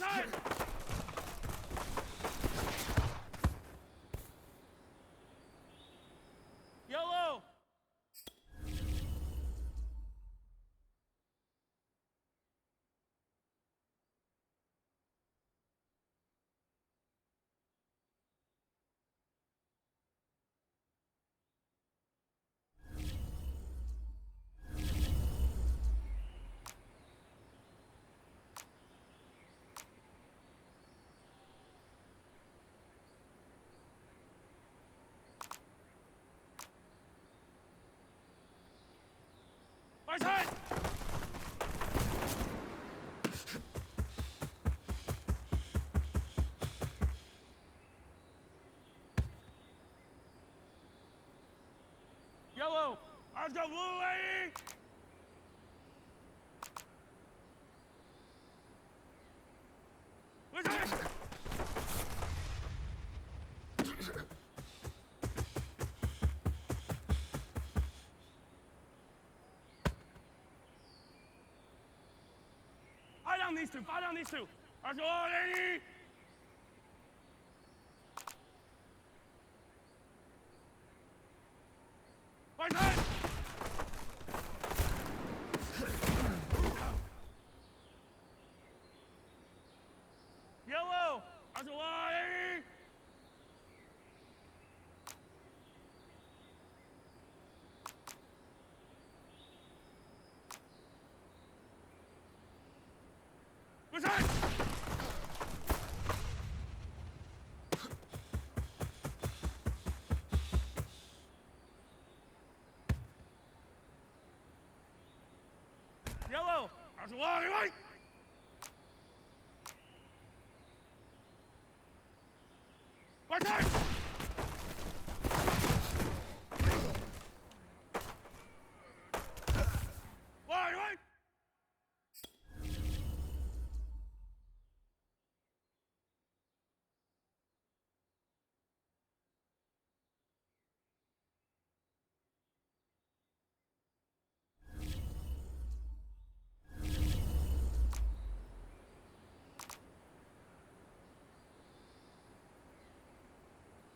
side! Yellow! Right side! Yellow! Let's go, blue lady! Right side! Fire down these two, fire down these two! Let's go, lady! Right side! Yellow! Let's go, lady! Right side! Yellow! Let's go, lady! Right side! Wide, right!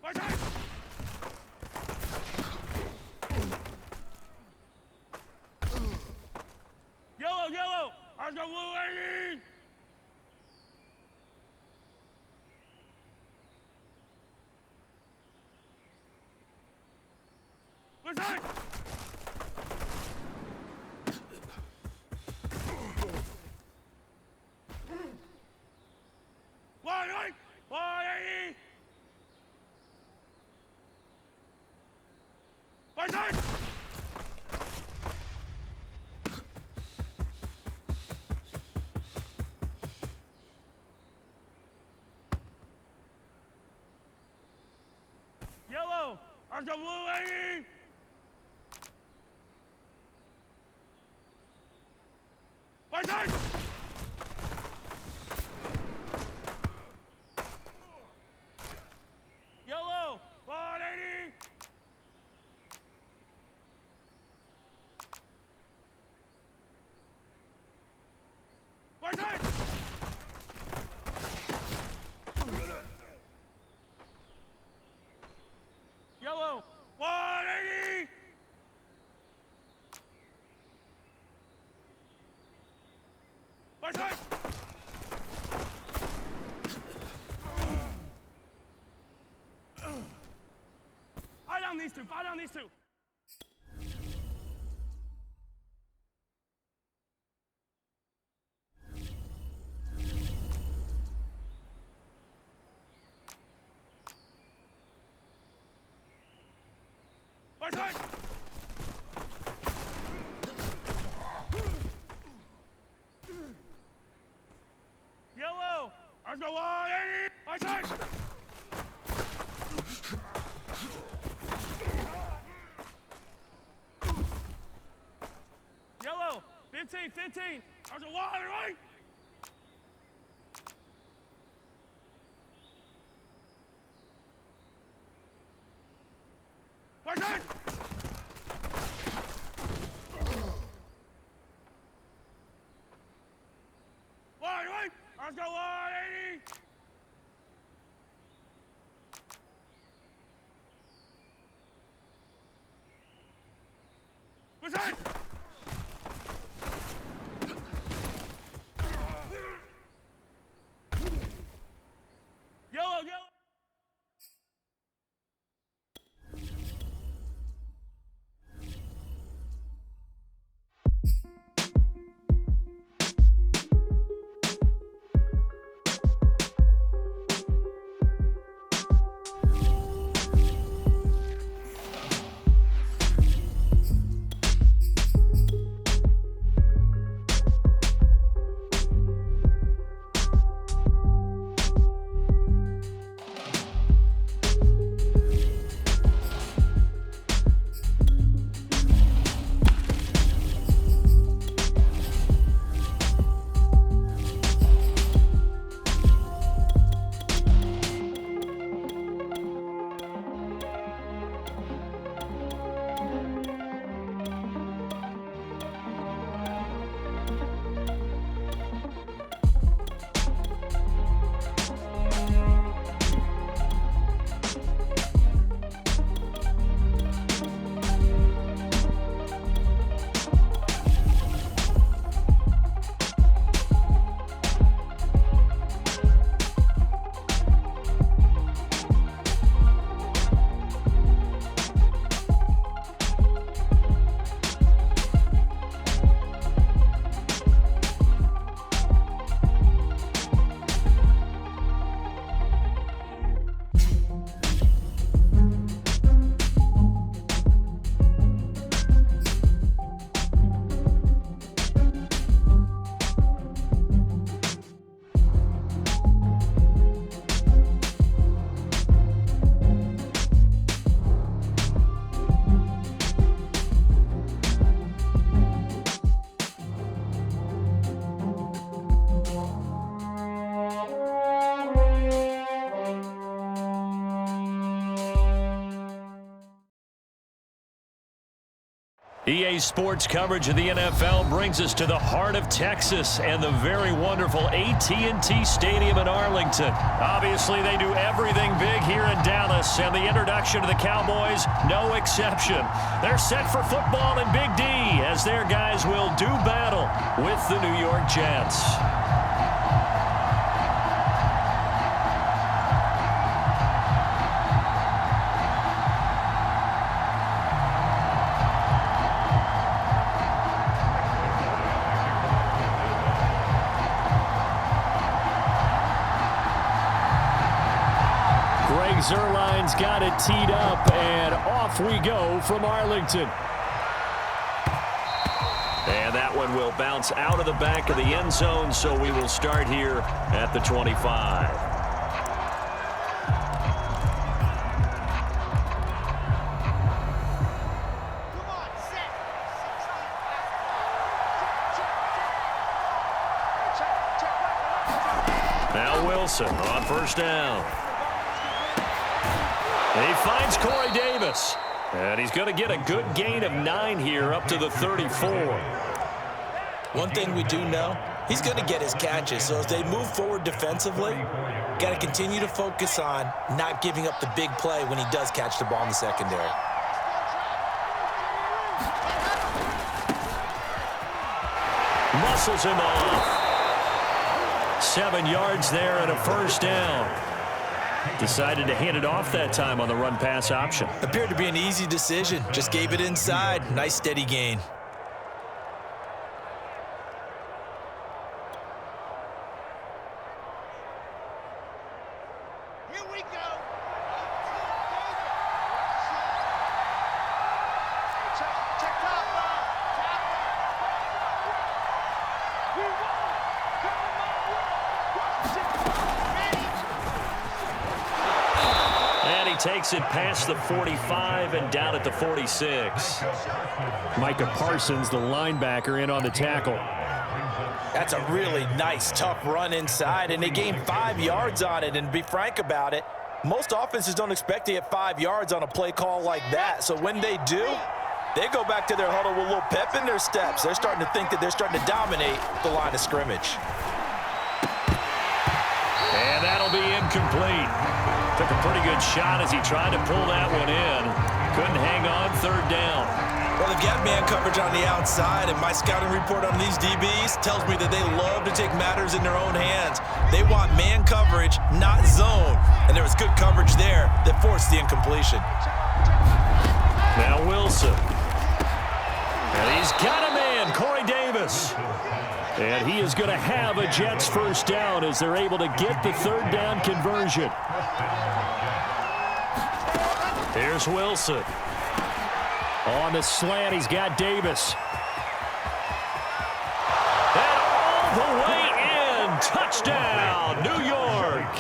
Right side! Yellow, yellow! Let's go, blue lady! Right side! Wide, right! Wide, lady! Right side! Yellow! Let's go, blue lady! Right side! Yellow! Wide, lady! Right side! Yellow! Wide, lady! Right side! Fire down these two, fire down these two! Right side! Yellow! Let's go, lady! Right side! Yellow! 15, 15! Let's go, lady, right? Right side! Wide, right? Let's go, lady! Listen! Yellow, yellow! EA Sports coverage of the NFL brings us to the heart of Texas and the very wonderful AT&T Stadium in Arlington. Obviously, they do everything big here in Dallas, and the introduction to the Cowboys, no exception. They're set for football in Big D as their guys will do battle with the New York Jets. Zerline's got it teed up, and off we go from Arlington. And that one will bounce out of the back of the end zone, so we will start here at the 25. Now Wilson on first down. He finds Corey Davis, and he's going to get a good gain of 9 here up to the 34. One thing we do know, he's going to get his catches. So as they move forward defensively, got to continue to focus on not giving up the big play when he does catch the ball in the secondary. Muscles him off. 7 yards there and a first down. Decided to hand it off that time on the run-pass option. Appeared to be an easy decision. Just gave it inside. Nice steady gain. Here we go. Check top, Takes it past the 45 and down at the 46. Micah Parsons, the linebacker, in on the tackle. That's a really nice, tough run inside, and they gained 5 yards on it. And to be frank about it, most offenses don't expect to get 5 yards on a play call like that. So when they do, they go back to their huddle with a little pep in their steps. They're starting to think that they're starting to dominate the line of scrimmage. And that'll be incomplete. Took a pretty good shot as he tried to pull that one in. Couldn't hang on, third down. Well, they've got man coverage on the outside, and my scouting report on these DBs tells me that they love to take matters in their own hands. They want man coverage, not zone. And there was good coverage there that forced the incompletion. Now Wilson. And he's got a man, Corey Davis. And he is going to have a Jets first down as they're able to get the third down conversion. Here's Wilson. On the slant, he's got Davis. And all the way in. Touchdown, New York.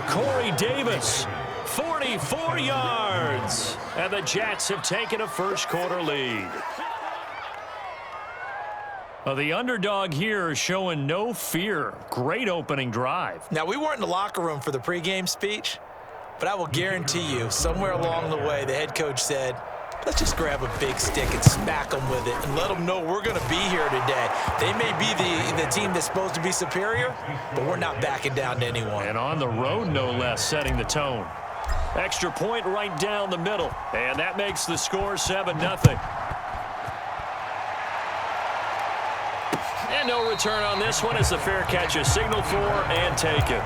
Corey Davis, 44 yards. And the Jets have taken a first quarter lead. Well, the underdog here is showing no fear. Great opening drive. Now, we weren't in the locker room for the pregame speech, but I will guarantee you, somewhere along the way, the head coach said, let's just grab a big stick and smack them with it and let them know we're going to be here today. They may be the team that's supposed to be superior, but we're not backing down to anyone. And on the road, no less, setting the tone. Extra point right down the middle, and that makes the score 7-0. And no return on this one as the fair catch is signaled for and taken.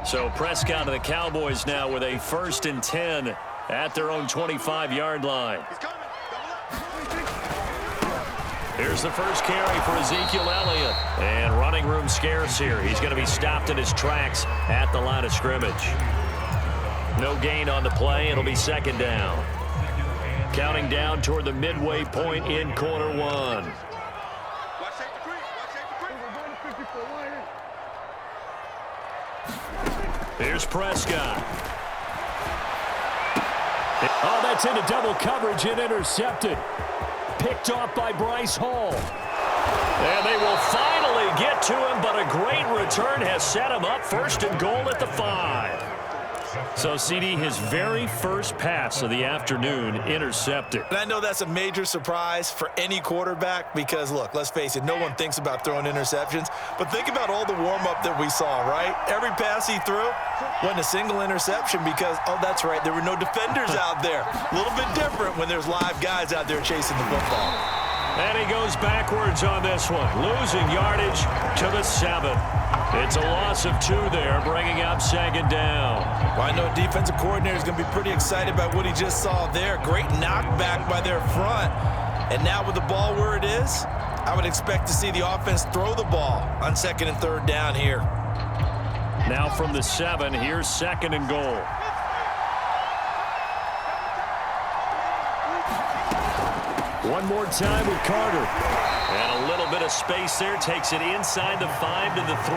So Prescott of the Cowboys now with a 1st and 10 at their own 25-yard line. Here's the first carry for Ezekiel Elliott. And running room scarce here. He's going to be stopped in his tracks at the line of scrimmage. No gain on the play. It'll be 2nd down. Counting down toward the midway point in quarter one. Here's Prescott. Oh, that's into double coverage and intercepted. Picked off by Bryce Hall. And they will finally get to him, but a great return has set him up 1st and goal at the 5. So, CD, his very first pass of the afternoon intercepted. And I know that's a major surprise for any quarterback because, look, let's face it, no one thinks about throwing interceptions. But think about all the warm-up that we saw, right? Every pass he threw wasn't a single interception because, oh, that's right, there were no defenders out there. A little bit different when there's live guys out there chasing the football. And he goes backwards on this one, losing yardage to the 7. It's a loss of 2 there, bringing up 2nd down. Well, I know a defensive coordinator is going to be pretty excited about what he just saw there. Great knockback by their front. And now with the ball where it is, I would expect to see the offense throw the ball on 2nd and 3rd down here. Now from the 7, here's 2nd and goal. One more time with Carter. And a little bit of space there takes it inside the 5 to the 3.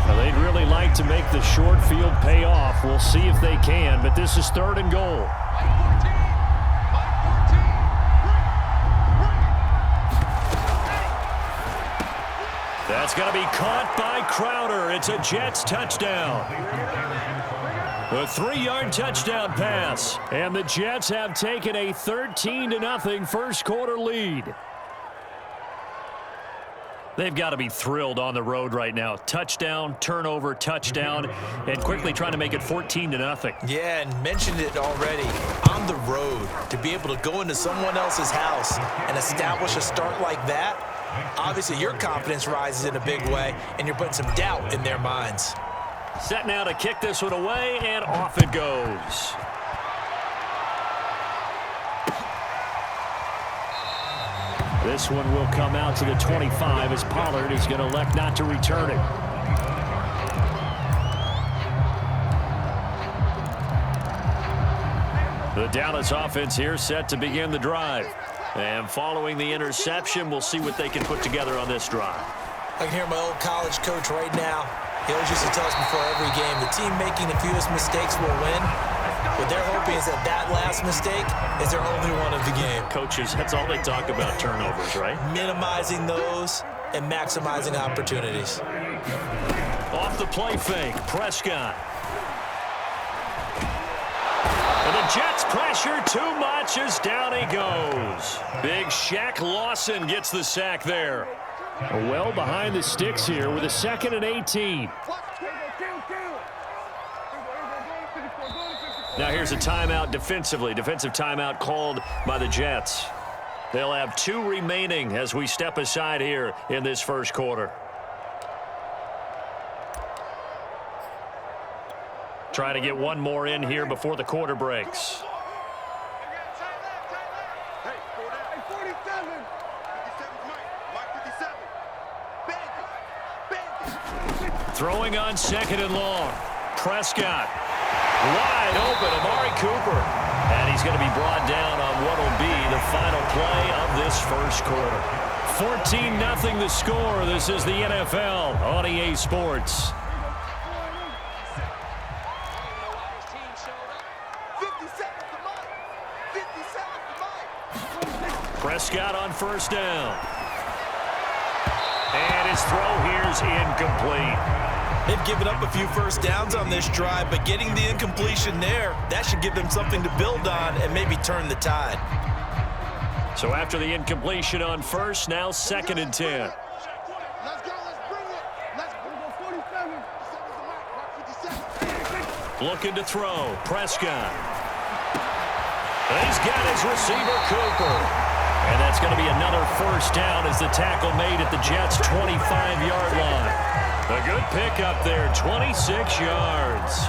Now they'd really like to make the short field pay off. We'll see if they can, but this is 3rd and goal. That's going to be caught by Crowder. It's a Jets touchdown. A 3-yard touchdown pass. And the Jets have taken a 13-0 first quarter lead. They've got to be thrilled on the road right now. Touchdown, turnover, touchdown, and quickly trying to make it 14-0. Yeah, and mentioned it already. On the road, to be able to go into someone else's house and establish a start like that, obviously your confidence rises in a big way, and you're putting some doubt in their minds. Set now to kick this one away, and off it goes. This one will come out to the 25 as Pollard is going to elect not to return it. The Dallas offense here set to begin the drive. And following the interception, we'll see what they can put together on this drive. I can hear my old college coach right now. He always used to tell us before every game, the team making the fewest mistakes will win. What they're hoping is that that last mistake is their only one of the game. Coaches, that's all they talk about, turnovers, right? Minimizing those and maximizing opportunities. Off the play fake. Prescott. And the Jets pressure too much as down he goes. Big Shaq Lawson gets the sack there. Well behind the sticks here with a 2nd and 18. Now here's a timeout defensively. Defensive timeout called by the Jets. They'll have 2 remaining as we step aside here in this first quarter. Try to get one more in here before the quarter breaks. Throwing on 2nd and long. Prescott. Wide open, Amari Cooper. And he's going to be brought down on what will be the final play of this first quarter. 14-0 the score. This is the NFL on EA Sports. Prescott on first down. And his throw here's incomplete. They've given up a few first downs on this drive, but getting the incompletion there, that should give them something to build on and maybe turn the tide. So after the incompletion on first, now 2nd and 10. Let's go, let's bring it. Let's go 47. Looking to throw. Prescott. He's got his receiver, Cooper. And that's going to be another first down as the tackle made at the Jets' 25-yard line. A good pickup there, 26 yards.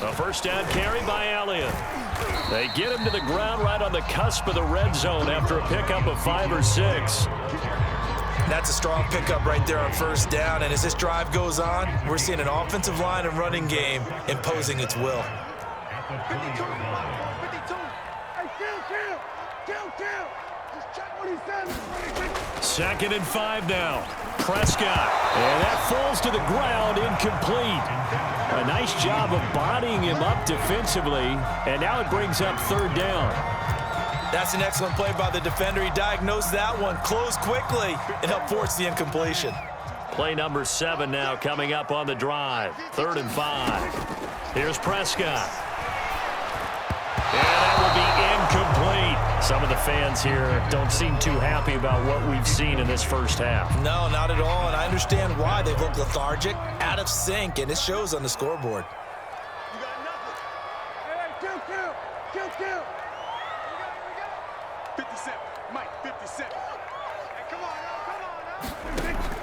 A first down carry by Elliott. They get him to the ground right on the cusp of the red zone after a pickup of 5 or 6. That's a strong pickup right there on first down, and as this drive goes on, we're seeing an offensive line and running game imposing its will. 52. Hey, kill. Just check what he said. 2nd and 5 now. Prescott. And that falls to the ground, incomplete. A nice job of bodying him up defensively, and now it brings up 3rd down. That's an excellent play by the defender. He diagnosed that one, closed quickly, and helped force the incompletion. Play number 7 now coming up on the drive. 3rd and 5. Here's Prescott. And that will be incomplete. Some of the fans here don't seem too happy about what we've seen in this first half. No, not at all, and I understand why. They've looked lethargic, out of sync, and it shows on the scoreboard. You got nothing. Hey, kill. 57. Mike, 57. Hey, come on now.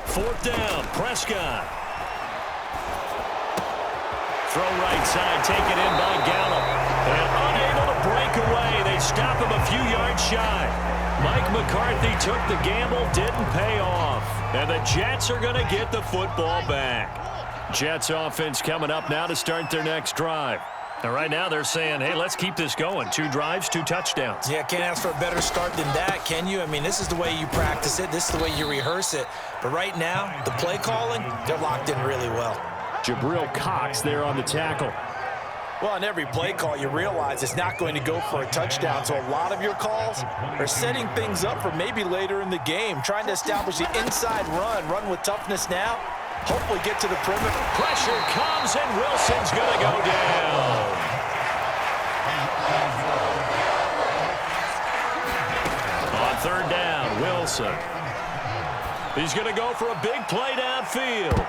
4th down, Prescott. Throw right side, taken in by Gallup. And unable to break away. They stop him a few yards shy. Mike McCarthy took the gamble, didn't pay off. And the Jets are going to get the football back. Jets offense coming up now to start their next drive. And right now they're saying, hey, let's keep this going. 2 drives, 2 touchdowns. Yeah, can't ask for a better start than that, can you? I mean, this is the way you practice it. This is the way you rehearse it. But right now, the play calling, they're locked in really well. Jabril Cox there on the tackle. Well, on every play call, you realize it's not going to go for a touchdown. So a lot of your calls are setting things up for maybe later in the game, trying to establish the inside run with toughness now. Hopefully get to the perimeter. Pressure comes, and Wilson's going to go down. On 3rd down, Wilson. He's going to go for a big play downfield.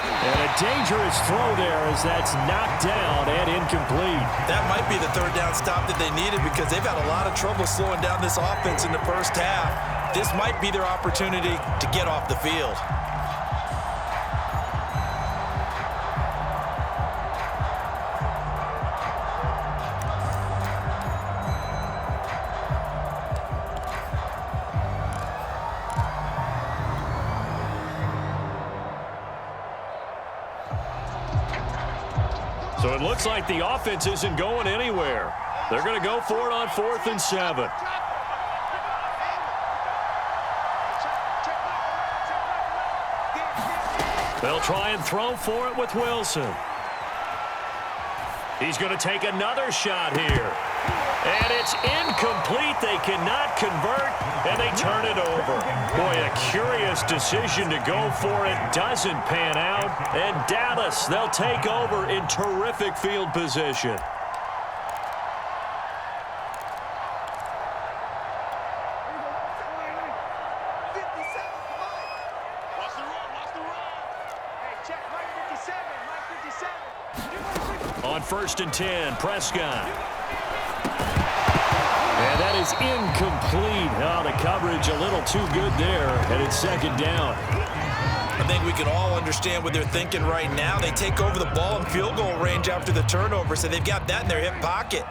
And a dangerous throw there as that's knocked down and incomplete. That might be the 3rd down stop that they needed because they've had a lot of trouble slowing down this offense in the first half. This might be their opportunity to get off the field. So it looks like the offense isn't going anywhere. They're going to go for it on 4th and 7. They'll try and throw for it with Wilson. He's going to take another shot here. And it's incomplete. They cannot convert, and they turn it over. Boy, a curious decision to go for it. Doesn't pan out. And Dallas, they'll take over in terrific field position. On 1st and 10, Prescott. And that is incomplete. Oh, the coverage a little too good there, and it's 2nd down. I think we can all understand what they're thinking right now. They take over the ball in field goal range after the turnover, so they've got that in their hip pocket.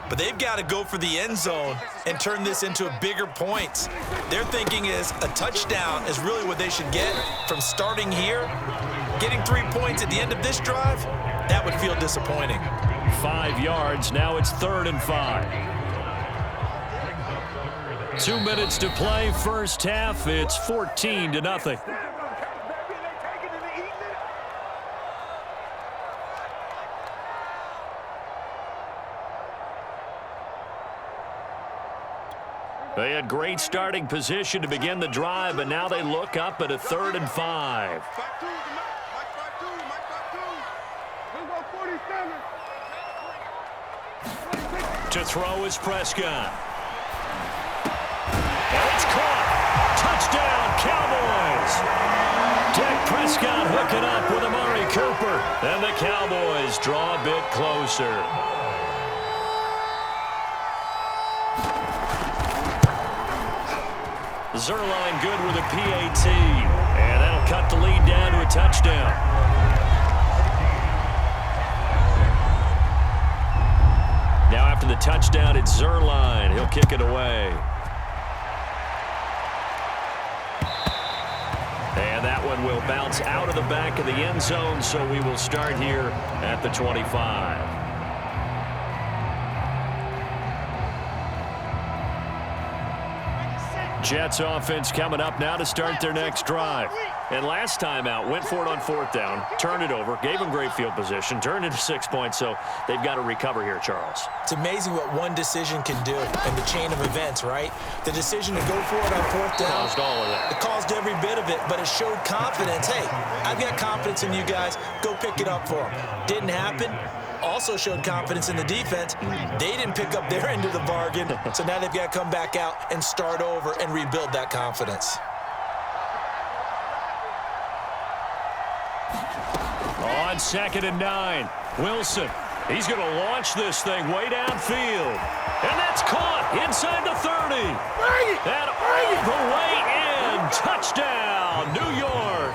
But they've got to go for the end zone and turn this into bigger points. Their thinking is a touchdown is really what they should get from starting here. Getting 3 points at the end of this drive, that would feel disappointing. 5 yards. Now it's 3rd and 5. 2 minutes to play. First half. It's 14-0. They had great starting position to begin the drive, but now they look up at a 3rd and 5. To throw is Prescott. And it's caught. Touchdown, Cowboys. Dak Prescott hooking up with Amari Cooper. And the Cowboys draw a bit closer. Zerline good with a PAT. And that'll cut the lead down to a touchdown. Now after the touchdown, it's Zerline. He'll kick it away. And that one will bounce out of the back of the end zone, so we will start here at the 25. Jets offense coming up now to start their next drive. And last time out, went for it on 4th down, turned it over, gave them great field position, turned it to 6 points, so they've got to recover here, Charles. It's amazing what one decision can do in the chain of events, right? The decision to go for it on 4th down. Caused all of that. It caused every bit of it, but it showed confidence. Hey, I've got confidence in you guys. Go pick it up for them. Didn't happen. Also showed confidence in the defense. They didn't pick up their end of the bargain, so now they've got to come back out and start over and rebuild that confidence. On 2nd and 9, Wilson. He's going to launch this thing way downfield. And that's caught inside the 30. And all the way in. Touchdown, New York.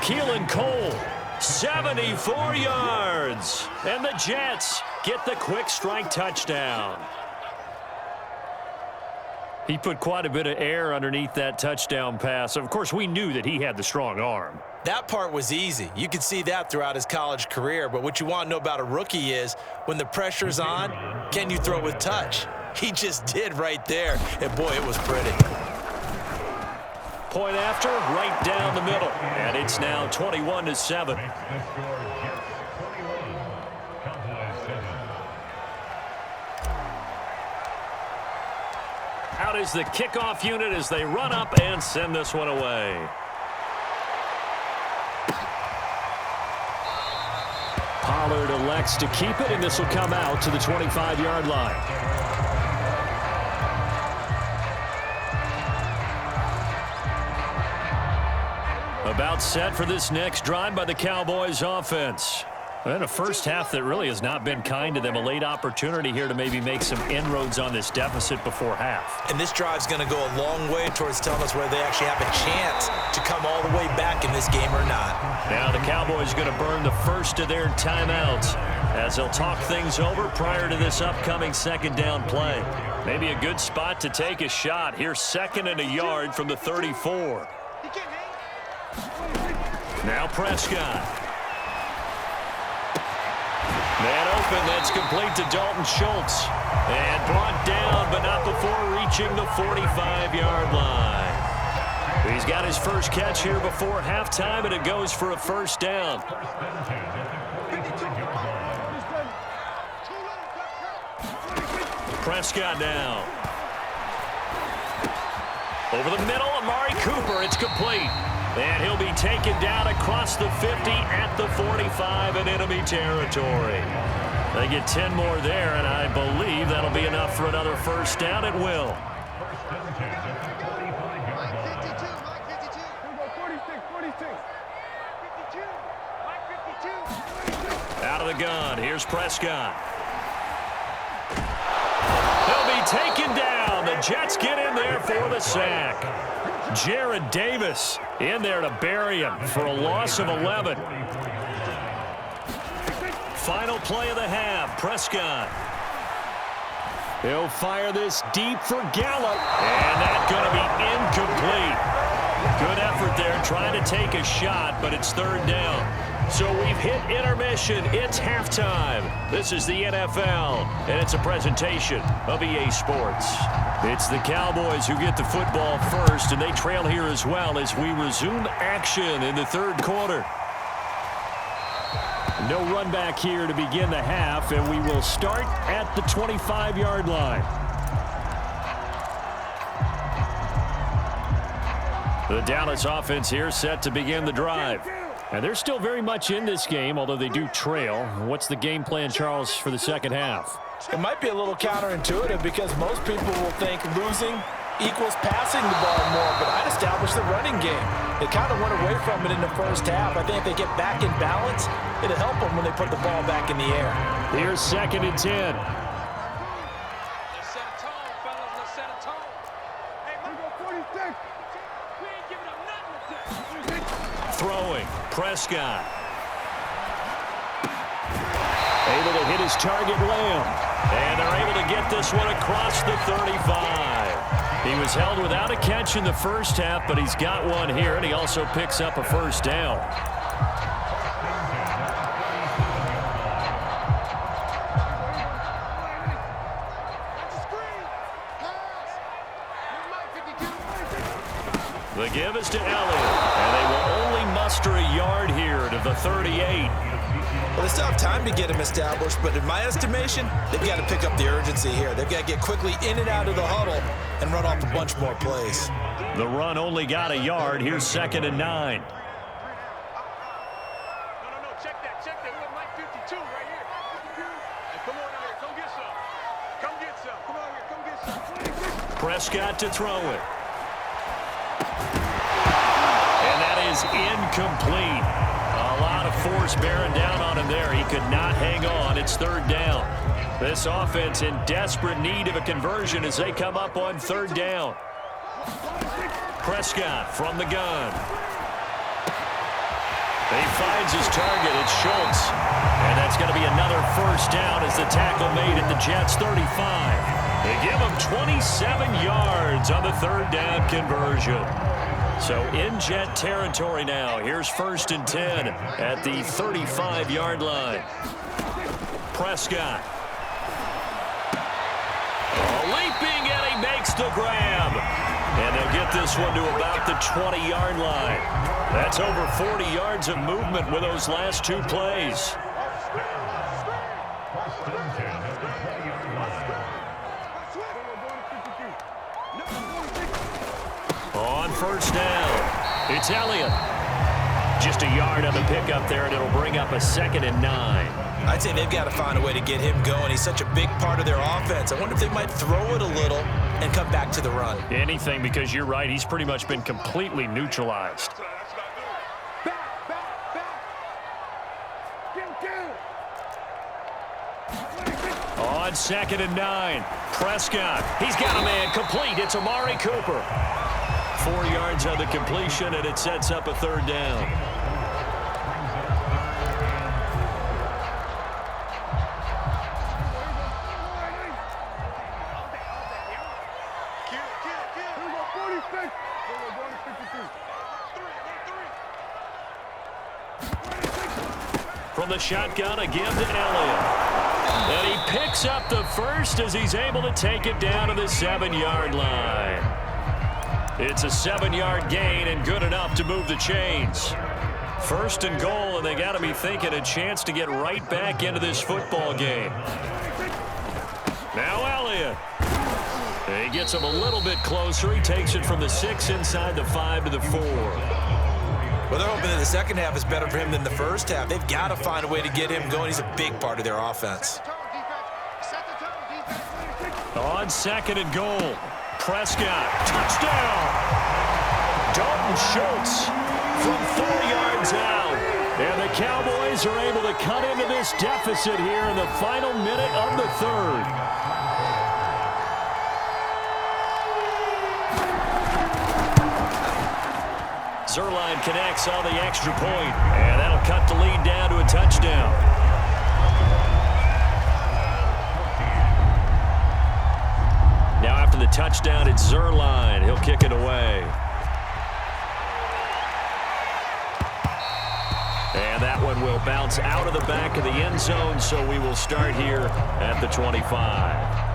Keelan Cole. 74 yards. And the Jets get the quick strike touchdown. He put quite a bit of air underneath that touchdown pass. Of course, we knew that he had the strong arm. That part was easy. You could see that throughout his college career. But what you want to know about a rookie is when the pressure's on, can you throw with touch? He just did right there. And, boy, it was pretty. Point after, right down the middle. And it's now 21-7. Out is the kickoff unit as they run up and send this one away. Pollard elects to keep it, and this will come out to the 25-yard line. About set for this next drive by the Cowboys offense. And a first half that really has not been kind to them. A late opportunity here to maybe make some inroads on this deficit before half. And this drive's going to go a long way towards telling us whether they actually have a chance to come all the way back in this game or not. Now the Cowboys going to burn the first of their timeouts as they'll talk things over prior to this upcoming 2nd down play. Maybe a good spot to take a shot. Here's 2nd and a yard from the 34. Now Prescott. Man open, that's complete to Dalton Schultz. And brought down, but not before reaching the 45-yard line. He's got his first catch here before halftime, and it goes for a first down. Prescott now. Over the middle, Amari Cooper. It's complete. And he'll be taken down across the 50 at the 45 in enemy territory. They get 10 more there, and I believe that'll be enough for another first down. It will. Out of the gun, here's Prescott. He'll be taken down. The Jets get in there for the sack. Jared Davis in there to bury him for a loss of 11. Final play of the half, Prescott. He'll fire this deep for Gallup, and that's going to be incomplete. Good effort there trying to take a shot, but it's third down. So we've hit intermission. It's halftime. This is the NFL, and it's a presentation of EA Sports. It's the Cowboys who get the football first, and they trail here as well as we resume action in the third quarter. No run back here to begin the half, and we will start at the 25-yard line. The Dallas offense here set to begin the drive. And they're still very much in this game, although they do trail. What's the game plan, Charles, for the second half? It might be a little counterintuitive because most people will think losing equals passing the ball more, but I'd establish the running game. They kind of went away from it in the first half. I think if they get back in balance, it'll help them when they put the ball back in the air. Here's 2nd and 10. Let's set a tone, fellas. Let's set a tone. Hey, we go 46. We ain't giving up nothing with this. Throwing, Prescott. Able to hit his target, Lamb. And they're able to get this one across the 35. He was held without a catch in the first half, but he's got one here, and he also picks up a first down. The give is to Elliott, and they will only muster a yard here to the 38. Well, they still have time to get him established, but in my estimation, they've got to pick up the urgency here. They've got to get quickly in and out of the huddle and run off a bunch more plays. The run only got a yard. Here's 2nd and 9. No, check that. We're at Mike 52 right here. Hey, come on out here. Come get some. Come get some. Come on here. Come get some. Prescott to throw it. And that is incomplete. A lot of force bearing down on him there. He could not hang on. It's third down. This offense in desperate need of a conversion as they come up on third down. Prescott from the gun. He finds his target. It's Schultz. And that's going to be another first down as the tackle made at the Jets' 35. They give him 27 yards on the third down conversion. So in Jet territory now. Here's 1st and 10 at the 35-yard line. Prescott. Leaping, and he makes the grab. And they'll get this one to about the 20-yard line. That's over 40 yards of movement with those last two plays. On first down, it's Elliott. Just a yard on the pickup there, and it'll bring up a 2nd and 9. I'd say they've got to find a way to get him going. He's such a big part of their offense. I wonder if they might throw it a little and come back to the run. Anything, because you're right. He's pretty much been completely neutralized. On 2nd and 9, Prescott. He's got a man complete. It's Amari Cooper. 4 yards on the completion, and it sets up a third down. From the shotgun, a give to Elliott. And he picks up the first as he's able to take it down to the 7-yard line. It's a 7-yard gain and good enough to move the chains. 1st and goal, and they got to be thinking a chance to get right back into this football game. Now Elliott. He gets him a little bit closer. He takes it from the 6 inside the 5 to the 4. Well, they're hoping that the second half is better for him than the first half. They've got to find a way to get him going. He's a big part of their offense. On 2nd and goal, Prescott, touchdown! Dalton Schultz from 4 yards out. And the Cowboys are able to cut into this deficit here in the final minute of the 3rd. Zerline connects on the extra point, and that'll cut the lead down to a touchdown. Now after the touchdown, it's Zerline. He'll kick it away. And that one will bounce out of the back of the end zone, so we will start here at the 25.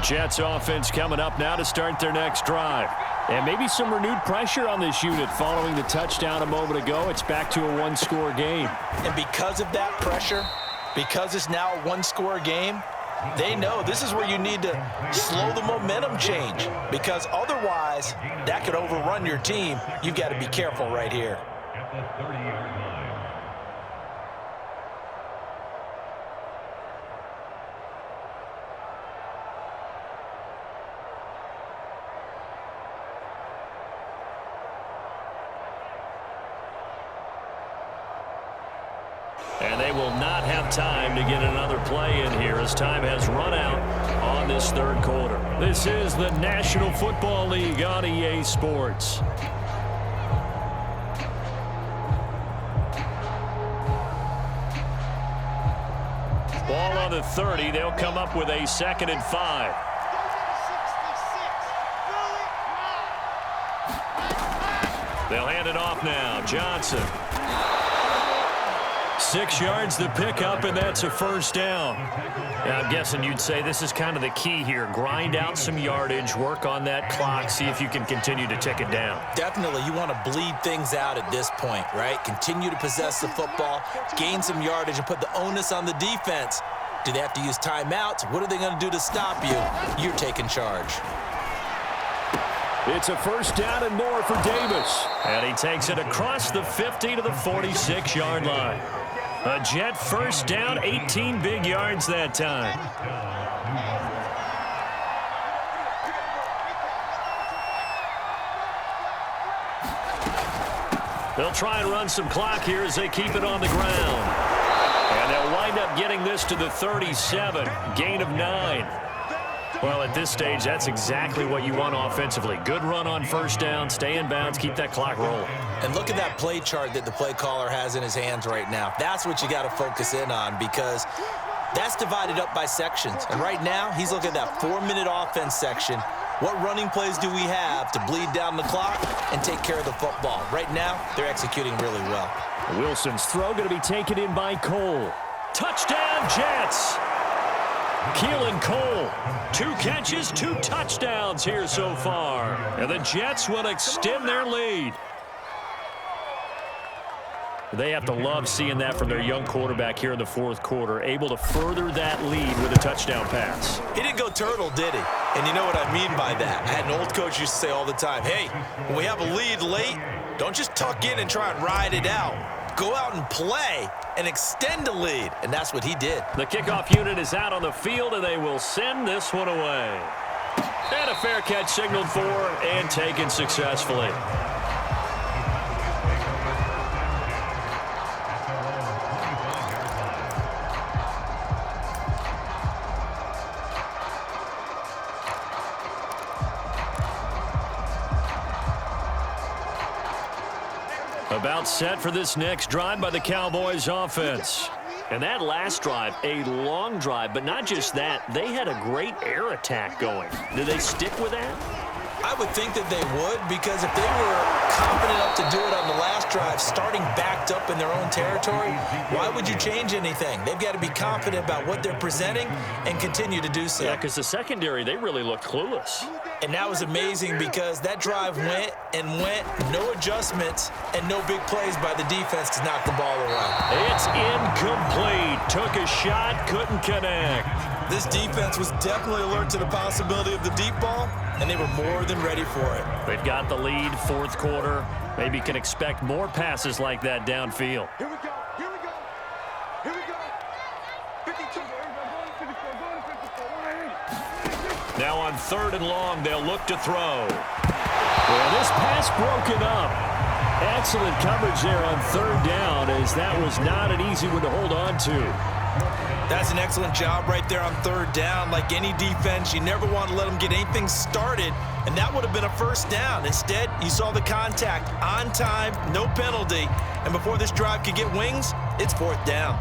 Jets offense coming up now to start their next drive. And maybe some renewed pressure on this unit following the touchdown a moment ago. It's back to a one-score game. And because of that pressure, because it's now a one-score game, they know this is where you need to slow the momentum change, because otherwise that could overrun your team. You've got to be careful right here. At the 30-yard line. And they will not have time to get another play in here as time has run out on this 3rd quarter. This is the National Football League on EA Sports. Ball on the 30. They'll come up with a 2nd and 5. They'll hand it off now. Johnson. 6 yards the pickup, and that's a 1st down. Now, I'm guessing you'd say this is kind of the key here. Grind out some yardage, work on that clock, see if you can continue to tick it down. Definitely, you want to bleed things out at this point, right? Continue to possess the football, gain some yardage, and put the onus on the defense. Do they have to use timeouts? What are they going to do to stop you? You're taking charge. It's a 1st down and more for Davis. And he takes it across the 50 to the 46-yard line. A Jet 1st down, 18 big yards that time. They'll try and run some clock here as they keep it on the ground. And they'll wind up getting this to the 37, gain of 9. Well, at this stage, that's exactly what you want offensively. Good run on 1st down, stay in bounds, keep that clock rolling. And look at that play chart that the play caller has in his hands right now. That's what you got to focus in on, because that's divided up by sections. And right now, he's looking at that 4-minute offense section. What running plays do we have to bleed down the clock and take care of the football? Right now, they're executing really well. Wilson's throw going to be taken in by Cole. Touchdown, Jets! Keelan Cole, 2 catches, 2 touchdowns here so far. And the Jets will extend their lead. They have to love seeing that from their young quarterback here in the 4th quarter, able to further that lead with a touchdown pass. He didn't go turtle, did he? And you know what I mean by that. I had an old coach used to say all the time, hey, when we have a lead late, don't just tuck in and try and ride it out. Go out and play and extend the lead, and that's what he did. The kickoff unit is out on the field, and they will send this one away. And a fair catch signaled for and taken successfully. About set for this next drive by the Cowboys offense. And that last drive, a long drive, but not just that, they had a great air attack going. Did they stick with that? I would think that they would, because if they were confident enough to do it on the last drive, starting backed up in their own territory, why would you change anything? They've got to be confident about what they're presenting and continue to do so. Yeah, because the secondary, they really looked clueless. And that was amazing because that drive went and went, no adjustments and no big plays by the defense to knock the ball away. It's incomplete. Took a shot, couldn't connect. This defense was definitely alert to the possibility of the deep ball, and they were more than ready for it. They've got the lead, fourth quarter. Maybe can expect more passes like that downfield. Here we go. Here we go. Here we go. 52. Now on 3rd and long, they'll look to throw. Well, this pass broken up. Excellent coverage there on 3rd down, as that was not an easy one to hold on to. That's an excellent job right there on 3rd down. Like any defense, you never want to let them get anything started, and that would have been a first down. Instead, you saw the contact on time, no penalty, and before this drive could get wings, it's 4th down.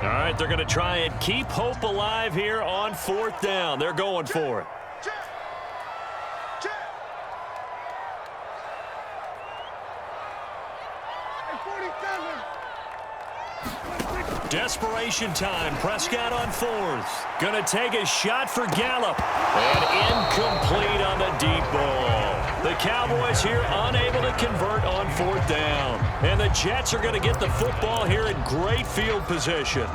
All right, they're going to try and keep hope alive here on 4th down. They're going for it. Desperation time. Prescott on 4th. Going to take a shot for Gallup. And incomplete on the deep ball. The Cowboys here unable to convert on 4th down. And the Jets are going to get the football here in great field position.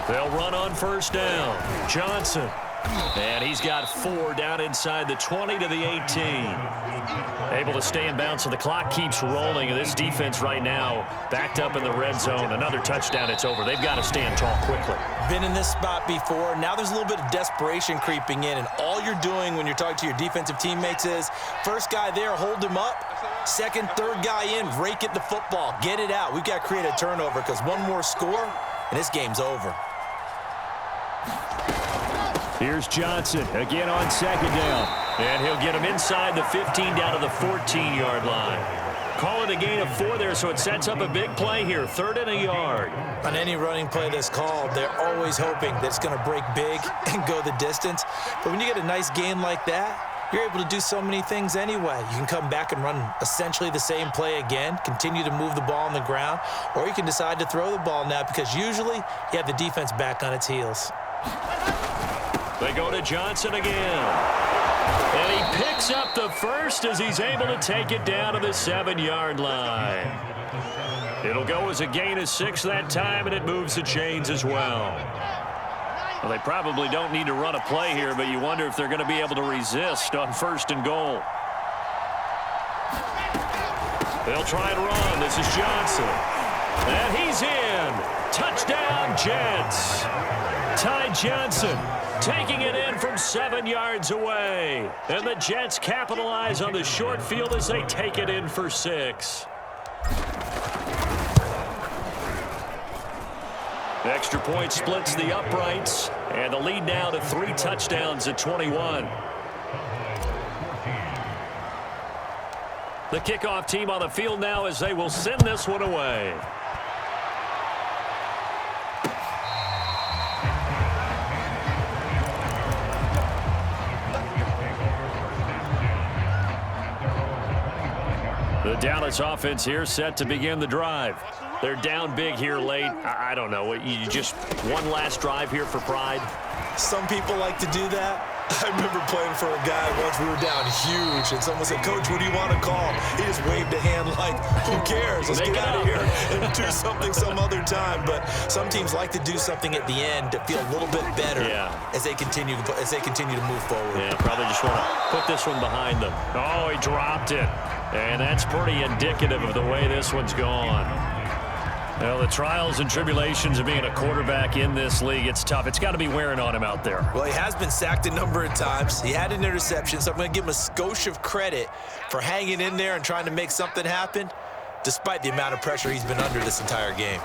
They'll run on 1st down. Johnson. And he's got 4 down inside the 20 to the 18. Able to stay in bounds, so the clock keeps rolling. And this defense right now backed up in the red zone. Another touchdown, it's over. They've got to stand tall quickly. Been in this spot before. Now there's a little bit of desperation creeping in. And all you're doing when you're talking to your defensive teammates is, first guy there, hold him up. Second, third guy in, rake it the football. Get it out. We've got to create a turnover because one more score, and this game's over. Here's Johnson again on 2nd down. And he'll get him inside the 15 down to the 14-yard line. Call it a gain of 4 there, so it sets up a big play here. 3rd and a yard. On any running play that's called, they're always hoping that it's going to break big and go the distance. But when you get a nice gain like that, you're able to do so many things anyway. You can come back and run essentially the same play again, continue to move the ball on the ground, or you can decide to throw the ball now because usually you have the defense back on its heels. They go to Johnson again. And he picks up the first as he's able to take it down to the 7-yard line. It'll go as a gain of 6 that time, and it moves the chains as well. Well, they probably don't need to run a play here, but you wonder if they're going to be able to resist on 1st and goal. They'll try and run. This is Johnson. And he's in. Touchdown, Jets. Ty Johnson taking it in from 7 yards away. And the Jets capitalize on the short field as they take it in for 6. Extra point splits the uprights. And the lead now to 3 touchdowns at 21. The kickoff team on the field now as they will send this one away. The Dallas offense here set to begin the drive. They're down big here late. I don't know. You just one last drive here for pride? Some people like to do that. I remember playing for a guy once. We were down huge, and someone said, "Coach, what do you want to call?" He just waved a hand like, "Who cares? Let's get out of here and do something some other time." But some teams like to do something at the end to feel a little bit better as they continue to move forward. Yeah, probably just want to put this one behind them. Oh, he dropped it. And that's pretty indicative of the way this one's gone. Well, the trials and tribulations of being a quarterback in this league, it's tough. It's got to be wearing on him out there. Well, he has been sacked a number of times. He had an interception, so I'm going to give him a skosh of credit for hanging in there and trying to make something happen, despite the amount of pressure he's been under this entire game.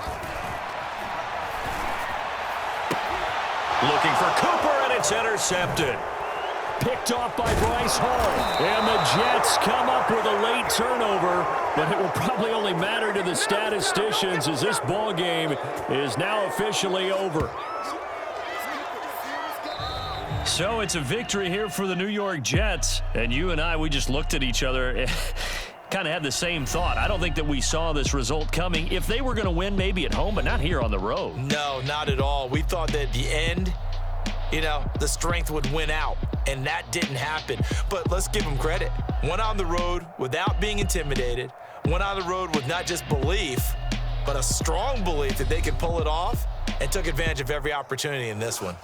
Looking for Cooper, and it's intercepted. Picked off by Bryce Hall. And the Jets come up with a late turnover, but it will probably only matter to the statisticians as this ball game is now officially over. So it's a victory here for the New York Jets. And you and I, we just looked at each other. kind of had the same thought. I don't think that we saw this result coming. If they were going to win, maybe at home, but not here on the road. No, not at all. We thought that at the end, the strength would win out, and that didn't happen. But let's give them credit. Went on the road without being intimidated. Went on the road with not just belief, but a strong belief that they could pull it off, and took advantage of every opportunity in this one.